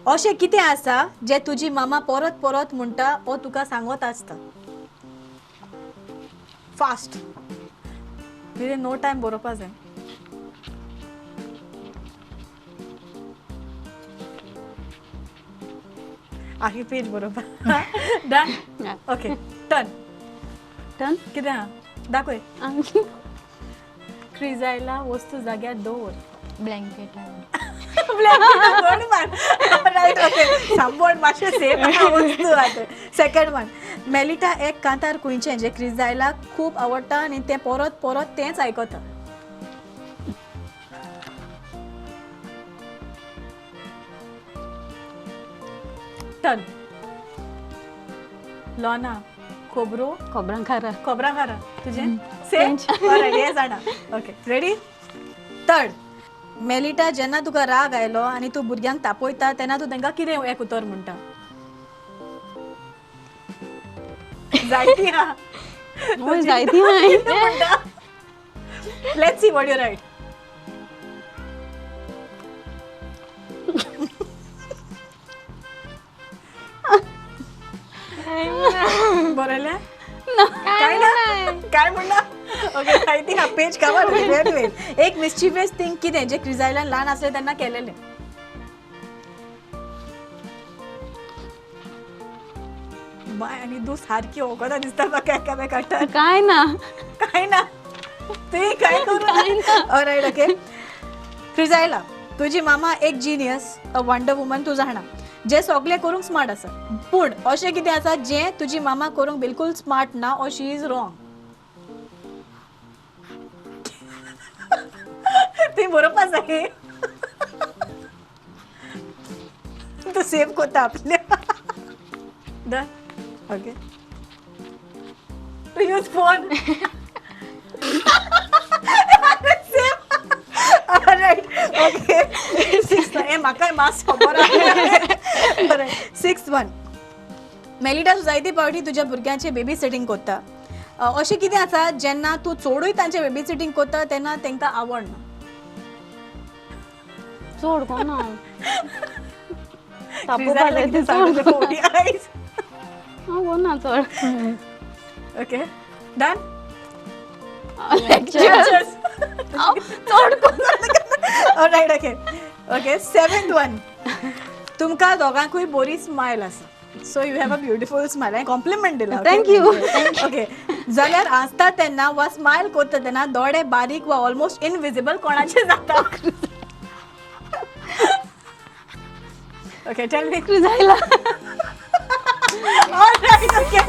अशें कितें आसा जे तुजी मामा परत परत म्हणटा ओ तुका सांगत आसता. फास्ट नो टायम बरोवपा जाय. आखी पेज बरोवपा. डन. Okay turn. टर्न कितें आहा दाखय. क्रिजायला वस्तू जाग्यार दवर. Blanket right. ओके सांबोड मातशें सेम वस्तू आतां. Second one. मेलिटा एक कांतार खुंयचें जें क्रिजायला खूब आवडटा आनी तें परत परत तेंच आयकता. टर्न. लोना खोबरो खोबरां खारा खोबरां खारा तुजें सेम. ऑलरायट हे जाणा. Okay ready. थर्ड. मेलिटा जेन्ना तुका राग आयलो आनी तूं भुरग्यांक तापयता तेन्ना तूं तांकां कितें एक उतर म्हणटा. जायती आहा. जायती म्हणटा. Let's see what you write. बरयलें काय ना काय म्हणना. ओके जायती हा पेज कवर. वेरी वेल. एक मिस्चिवियस थिंग कितें जे क्रिजायलान ल्हान आसले तेन्ना केलेलें. बाय आनी तूं सारकी वळखता दिसता म्हाका एकामेकांक. काय ना काय ना तुवें काय करूं. ऑलरायट. ओके क्रिजायला तुजी मामा एक जिनियस अ वंडर वुमन तूं जाणा जे सगळे करूंक स्मार्ट आसा. पूण अशें कितें आसा जें तुजी मामा करूंक बिलकुल स्मार्ट ना ऑर शी इज रॉंग. ती बरोवपा जाय. तूं सेव कोता आपल्या. Done. Okay to use phone. Alright. Okay sixth हे म्हाका मास खबर आहा. Sixth one. मेलिटा तूं जायती पावटी तुज्या भुरग्यांचे बेबी सिटींग कोत्ता. अशें कितें आसा जेन्ना तूं चोडूय तांचें बेबी सिटींग कोत्ता तेन्ना तांकां आवडना. चोड कोना क्रिजायला कितें सांगता तें फोर्टी आयज. हांव कोना चोड. Okay done. चोड कोना. All right. Okay okay seventh one. तुमकां दोगांकूय बरी स्मायल आसा. So you have a beautiful smile. हांवें कॉम्प्लिमेंट दिला. Thank you. ओके जाल्यार हांसता तेन्ना वा स्मायल कोत्ता तेन्ना दोळे बारीक वा ऑलमोस्ट इनविजिबल कोणाचे जाता. Okay tell me. जायला ऑलरायट. ओके